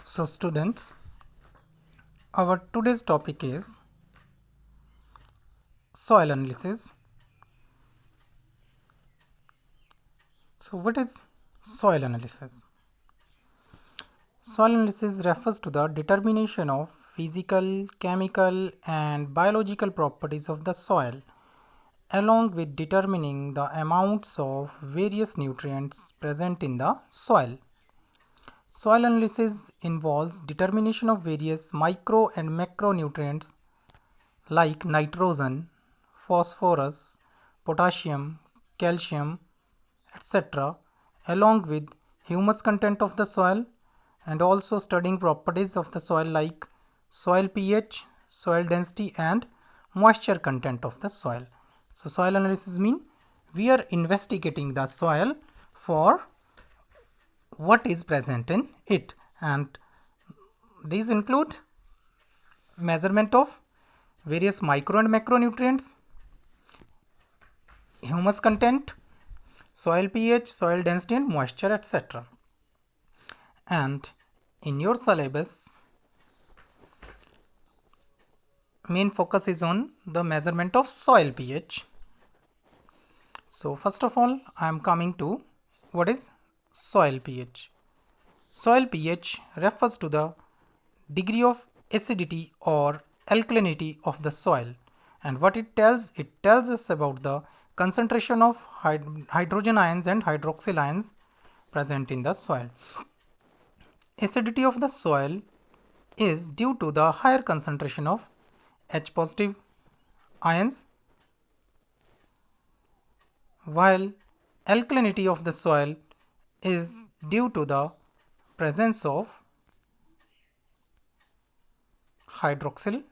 So, students, our today's topic is soil analysis. So, what is soil analysis? Soil analysis refers to the determination of physical, chemical, and biological properties of the soil, along with determining the amounts of various nutrients present in the soil. Soil analysis involves determination of various micro and macronutrients like nitrogen, phosphorus, potassium, calcium, etc., along with humus content of the soil, and also studying properties of the soil like soil pH, soil density, and moisture content of the soil. So, soil analysis means we are investigating the soil for what is present in it, and these include measurement of various micro and macronutrients, humus content, soil pH, soil density, and moisture, etc. And in your syllabus, main focus is on the measurement of soil pH. So, first of all, I am coming to what is soil pH. Soil pH refers to the degree of acidity or alkalinity of the soil, and what it tells us about the concentration of hydrogen ions and hydroxyl ions present in the soil. Acidity of the soil is due to the higher concentration of H positive ions, while alkalinity of the soil is due to the presence of hydroxyl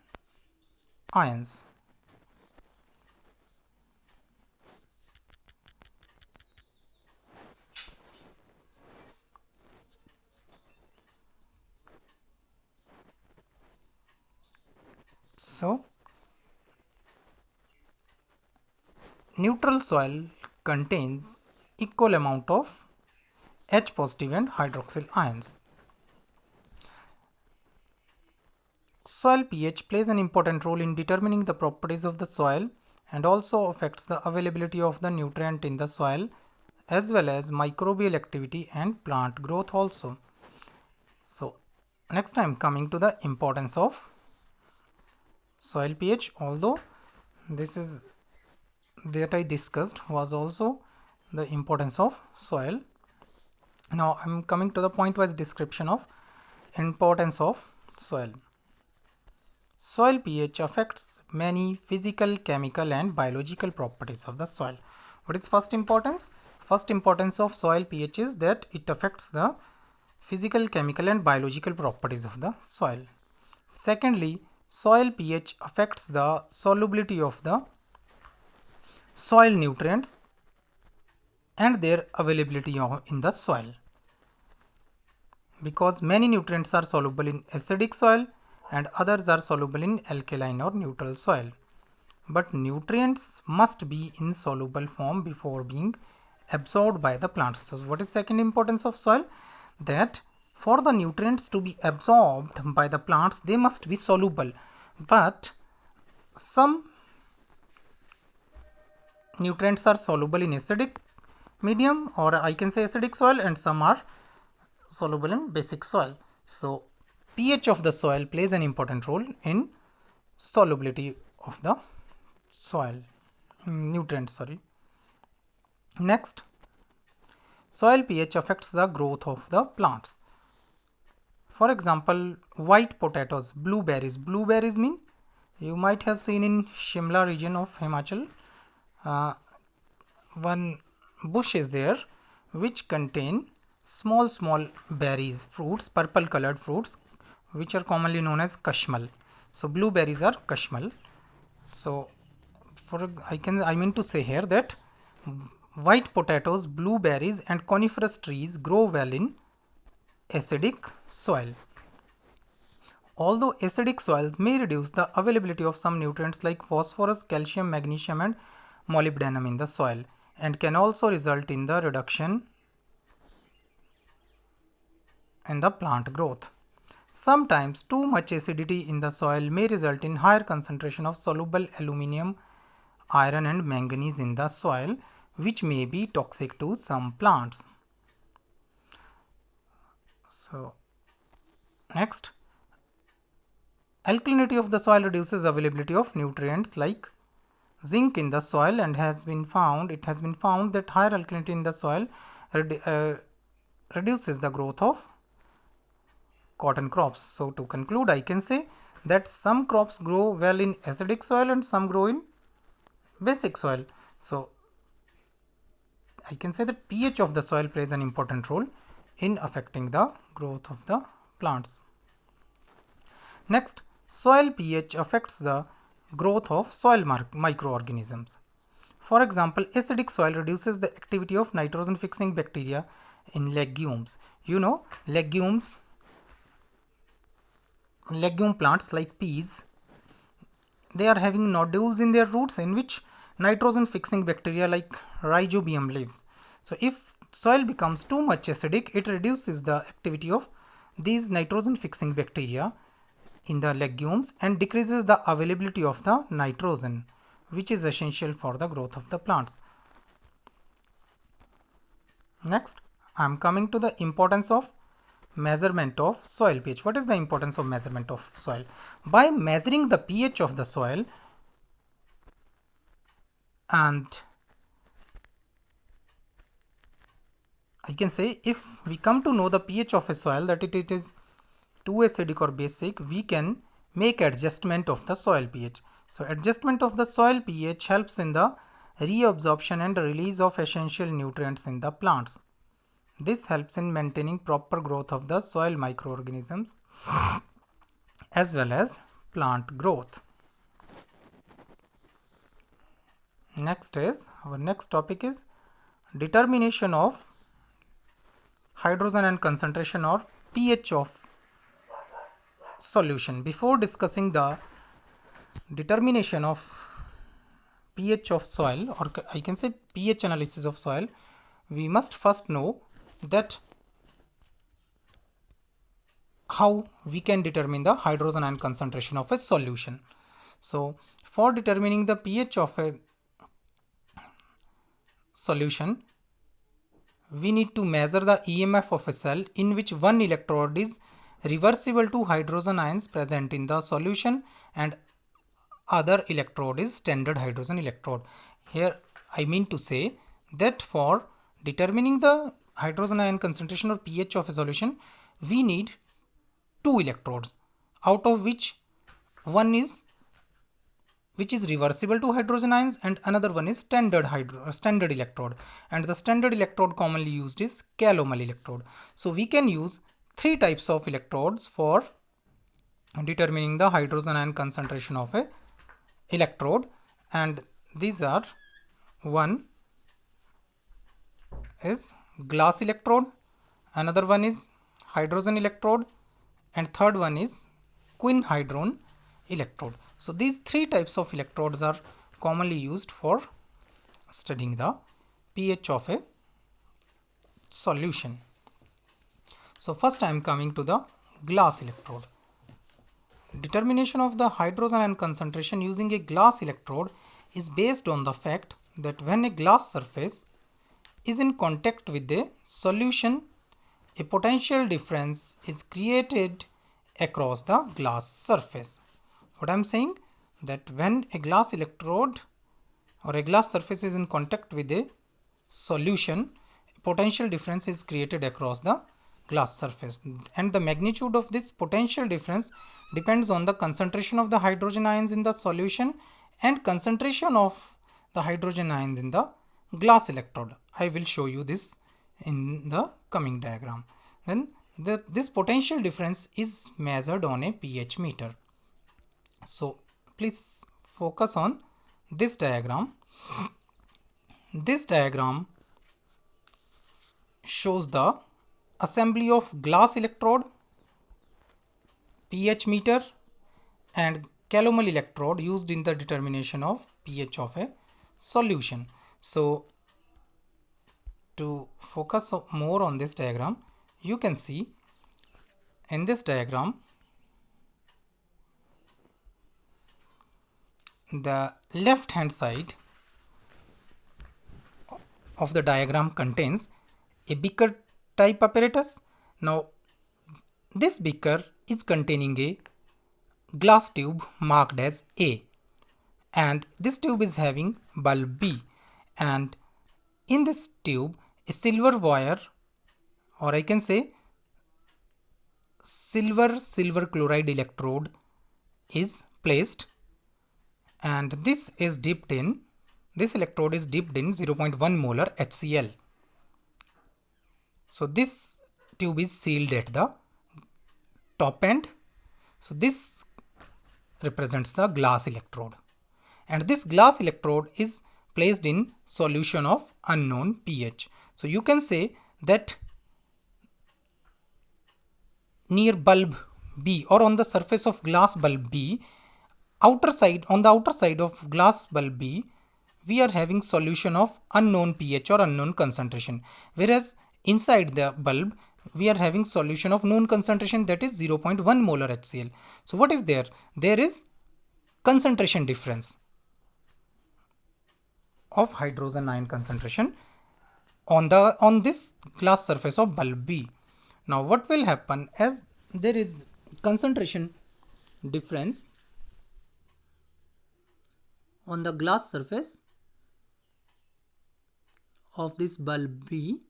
ions. So, neutral soil contains equal amount of H positive and hydroxyl ions. Soil pH plays an important role in determining the properties of the soil and also affects the availability of the nutrient in the soil as well as microbial activity and plant growth also. So, next I am coming to the importance of soil pH, although this is that I discussed was also the importance of soil. Now I am coming to the point wise description of importance of soil. Soil pH affects many physical, chemical, and biological properties of the soil. What is first importance? First importance of soil pH is that it affects the physical, chemical, and biological properties of the soil. Secondly, soil pH affects the solubility of the soil nutrients and their availability in the soil, because many nutrients are soluble in acidic soil and others are soluble in alkaline or neutral soil. But nutrients must be in soluble form before being absorbed by the plants. So, what is second importance of soil? That for the nutrients to be absorbed by the plants, they must be soluble. But some nutrients are soluble in acidic medium, or I can say acidic soil, and some are soluble in basic soil. So, pH of the soil plays an important role in solubility of the soil nutrients. Next, soil pH affects the growth of the plants. For example, white potatoes, blueberries. Blueberries mean you might have seen in Shimla region of Himachal, one bush is there which contain small berries, fruits, purple colored fruits, which are commonly known as kashmal. So blueberries are kashmal. So I mean to say here that white potatoes, blueberries, and coniferous trees grow well in acidic soil. Although acidic soils may reduce the availability of some nutrients like phosphorus, calcium, magnesium, and molybdenum in the soil, and can also result in the reduction in the plant growth. Sometimes too much acidity in the soil may result in higher concentration of soluble aluminum, iron and manganese in the soil, which may be toxic to some plants. So next, alkalinity of the soil reduces availability of nutrients like zinc in the soil, and it has been found that higher alkalinity in the soil reduces the growth of cotton crops. So to conclude, I can say that some crops grow well in acidic soil and some grow in basic soil. So I can say that pH of the soil plays an important role in affecting the growth of the plants. Next, soil pH affects the growth of soil microorganisms. For example, acidic soil reduces the activity of nitrogen fixing bacteria in legumes. You know, legume plants like peas, they are having nodules in their roots in which nitrogen fixing bacteria like rhizobium lives. So if soil becomes too much acidic, it reduces the activity of these nitrogen fixing bacteria in the legumes and decreases the availability of the nitrogen, which is essential for the growth of the plants. Next, I am coming to the importance of measurement of soil pH. What is the importance of measurement of soil? By measuring the pH of the soil, and I can say if we come to know the pH of a soil, that it is too acidic or basic, we can make adjustment of the soil pH. So adjustment of the soil pH helps in the reabsorption and release of essential nutrients in the plants. This helps in maintaining proper growth of the soil microorganisms as well as plant growth. Next is, our next topic is determination of hydrogen and concentration or pH of solution. Before discussing the determination of pH of soil, or I can say pH analysis of soil, we must first know that how we can determine the hydrogen ion concentration of a solution. So for determining the pH of a solution, we need to measure the EMF of a cell in which one electrode is reversible to hydrogen ions present in the solution and other electrode is standard hydrogen electrode. Here I mean to say that for determining the hydrogen ion concentration or pH of a solution, we need two electrodes, out of which one is reversible to hydrogen ions and another one is standard electrode, and the standard electrode commonly used is calomel electrode. So we can use three types of electrodes for determining the hydrogen ion concentration of a electrode, and these are, one is glass electrode, another one is hydrogen electrode, and third one is quinhydron electrode. So these three types of electrodes are commonly used for studying the pH of a solution. So first I am coming to the glass electrode. Determination of the hydrogen ion concentration using a glass electrode is based on the fact that when a glass surface is in contact with a solution, a potential difference is created across the glass surface. What I am saying, that when a glass electrode or a glass surface is in contact with a solution, potential difference is created across the glass surface, and the magnitude of this potential difference depends on the concentration of the hydrogen ions in the solution and concentration of the hydrogen ions in the glass electrode. I will show you this in the coming diagram. Then this potential difference is measured on a pH meter. So please focus on this diagram. This diagram shows the assembly of glass electrode, pH meter and calomel electrode used in the determination of pH of a solution. So to focus more on this diagram, you can see In this diagram, the left hand side of the diagram contains a beaker type apparatus. Now this beaker is containing a glass tube marked as A, and this tube is having bulb B, and in this tube a silver wire, or I can say silver chloride electrode is placed, and this electrode is dipped in 0.1 molar HCl. So this tube is sealed at the top end. So this represents the glass electrode, and this glass electrode is placed in solution of unknown pH. So you can say that near bulb B, or on the surface of glass bulb B, on the outer side of glass bulb B, we are having solution of unknown pH or unknown concentration, whereas inside the bulb we are having solution of known concentration, that is 0.1 molar HCl. So what is there? There is concentration difference of hydrogen ion concentration on this glass surface of bulb B. Now what will happen, as there is concentration difference on the glass surface of this bulb B,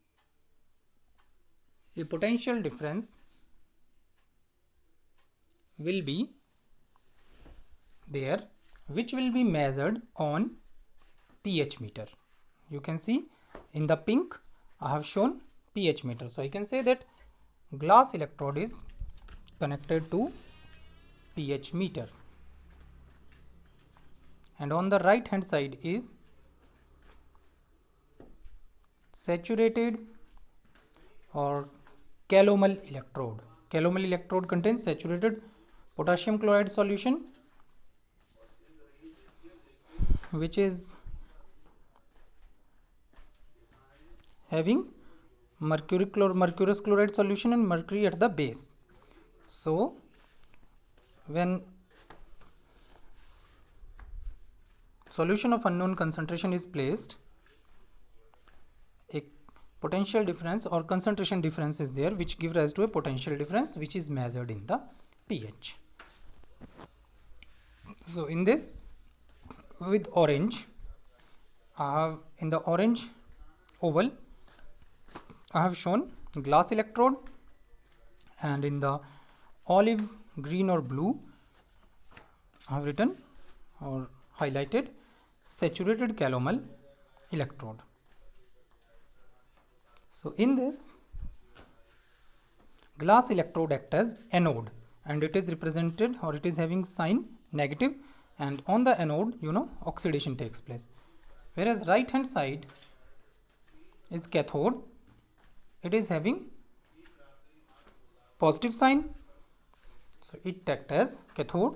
a potential difference will be there, which will be measured on pH meter. You can see in the pink I have shown pH meter. So I can say that glass electrode is connected to pH meter, and on the right hand side is saturated or calomel electrode. Calomel electrode contains saturated potassium chloride solution, which is having mercurous chloride solution and mercury at the base. So when solution of unknown concentration is placed, a potential difference or concentration difference is there, which gives rise to a potential difference, which is measured in the pH. So in this, with orange, in the orange oval I have shown glass electrode, and in the olive green or blue I have written or highlighted saturated calomel electrode. So in this, glass electrode acts as anode, and it is represented, or it is having sign negative, and on the anode, oxidation takes place, whereas right hand side is cathode, it is having positive sign, so it acts as cathode,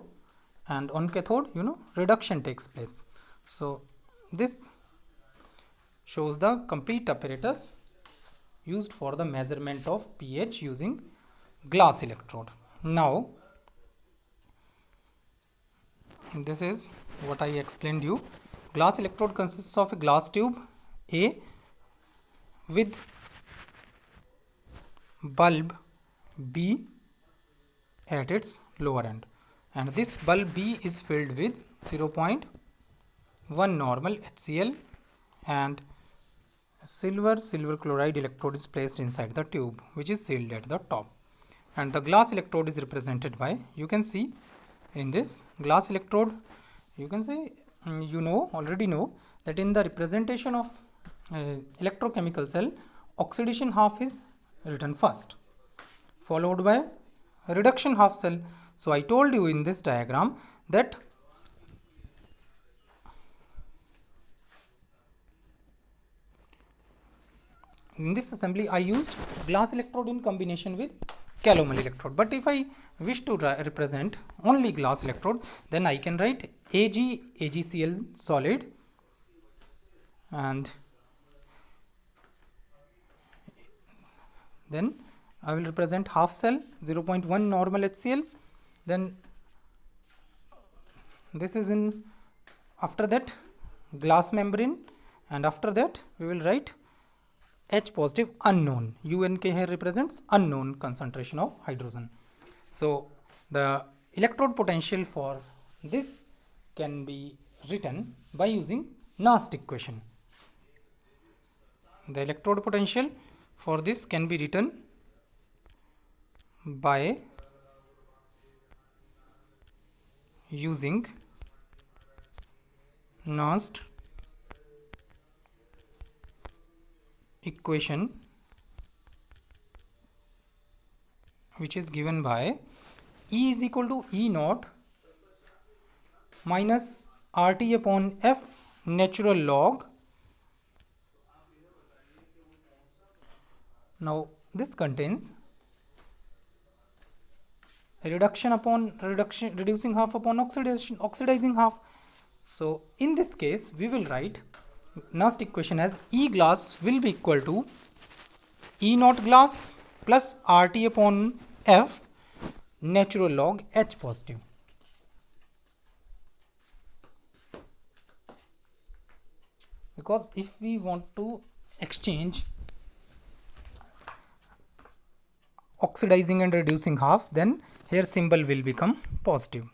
and on cathode reduction takes place. So this shows the complete apparatus used for the measurement of pH using glass electrode. Now this is what I explained you. Glass electrode consists of a glass tube A with bulb B at its lower end, and this bulb B is filled with 0.1 normal HCl, and silver chloride electrode is placed inside the tube, which is sealed at the top, and the glass electrode is represented by, you can see in this glass electrode, you can say already know that in the representation of electrochemical cell, oxidation half is written first, followed by reduction half cell. So I told you in this diagram that in this assembly I used glass electrode in combination with calomel electrode, but if I wish to represent only glass electrode, then I can write AgCl solid, and then I will represent half cell 0.1 normal HCl. Then this is in, after that glass membrane, and after that we will write H positive unknown. UNK here represents unknown concentration of hydrogen. So the electrode potential for this can be written by using Nast equation. The electrode potential for this can be written by using Nast equation, which is given by E is equal to E naught minus RT upon F natural log. Now this contains reducing half upon oxidizing half. So in this case we will write Nast equation as E glass will be equal to E naught glass plus RT upon F natural log H positive. Because if we want to exchange oxidizing and reducing halves, then here symbol will become positive.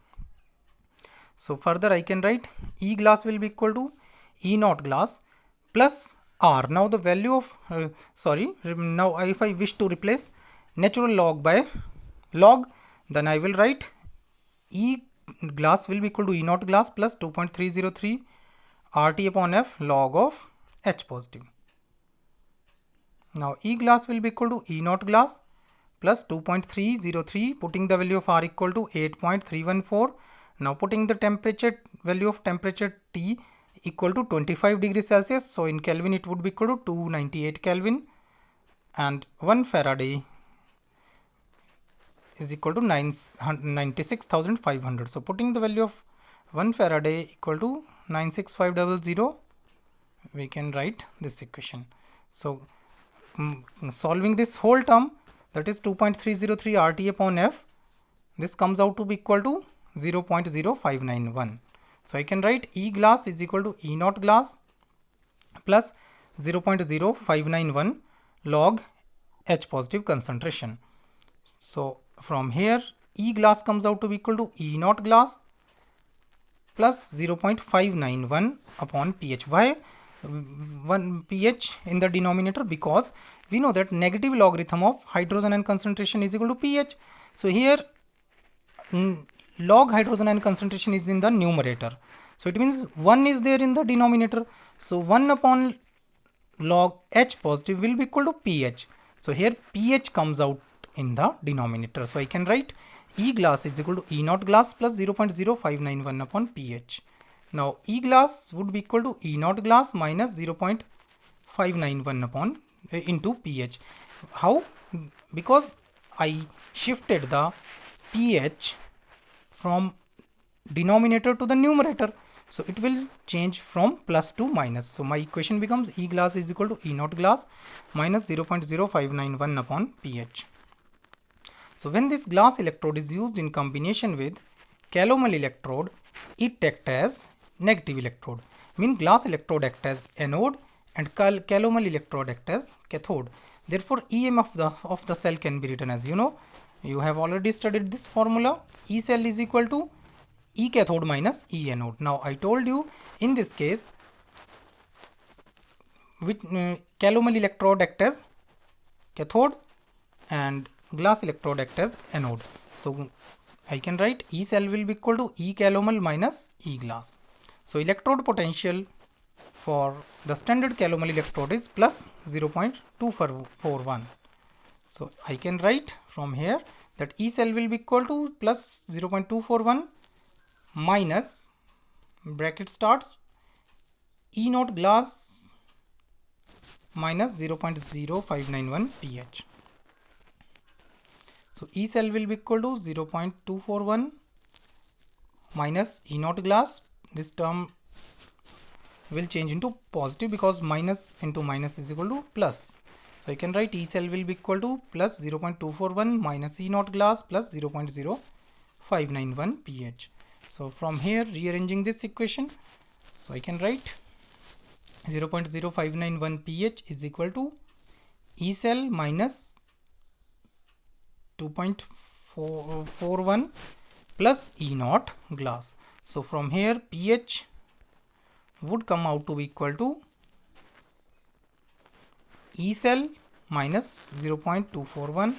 So further I can write E glass will be equal to E naught glass plus R. Now the value of now if I wish to replace natural log by log, then I will write E glass will be equal to E naught glass plus 2.303 RT upon F log of H positive. Now E glass will be equal to E naught glass plus 2.303, putting the value of R equal to 8.314. Now putting the temperature value of temperature T equal to 25 degrees Celsius. So in Kelvin it would be equal to 298 Kelvin, and 1 Faraday is equal to 96,500. So putting the value of 1 Faraday equal to 96500, we can write this equation. So solving this whole term, that is 2.303 RT upon F, this comes out to be equal to 0.0591. So I can write E glass is equal to E naught glass plus 0.0591 log H positive concentration. So from here E glass comes out to be equal to E naught glass plus 0.591 upon pH. Why 1 pH in the denominator? Because we know that negative logarithm of hydrogen ion concentration is equal to pH. So here log hydrogen ion concentration is in the numerator. So it means 1 is there in the denominator. So 1 upon log H positive will be equal to pH. So here pH comes out in the denominator. So I can write E glass is equal to E naught glass plus 0.0591 upon pH. Now E glass would be equal to E naught glass minus 0.591 upon into pH. How? Because I shifted the pH from denominator to the numerator. So it will change from plus to minus. So my equation becomes E glass is equal to E naught glass minus 0.0591 upon pH. So when this glass electrode is used in combination with calomel electrode, it acts as negative electrode. Mean glass electrode acts as anode and calomel electrode acts as cathode. Therefore EMF of the cell can be written as, you have already studied this formula, E cell is equal to E cathode minus E anode. Now I told you in this case with calomel electrode acts as cathode and glass electrode acts as anode. So I can write E cell will be equal to E calomel minus E glass. So electrode potential for the standard calomel electrode is plus 0.241. So I can write from here that E cell will be equal to plus 0.241 minus bracket starts E naught glass minus 0.0591 pH. So E cell will be equal to 0.241 minus E naught glass. This term will change into positive because minus into minus is equal to plus. So you can write E cell will be equal to plus 0.241 minus E naught glass plus 0.0591 pH. So from here, rearranging this equation, so I can write 0.0591 pH is equal to E cell minus 2.41 plus E naught glass. So from here, pH would come out to be equal to E cell minus 0.241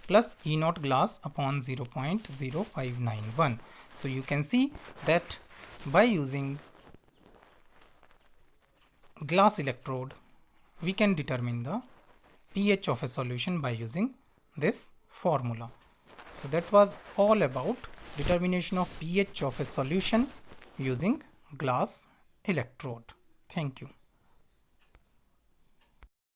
plus E naught glass upon 0.0591. So you can see that by using glass electrode, we can determine the pH of a solution by using this formula. So that was all about determination of pH of a solution using glass electrode. Thank you.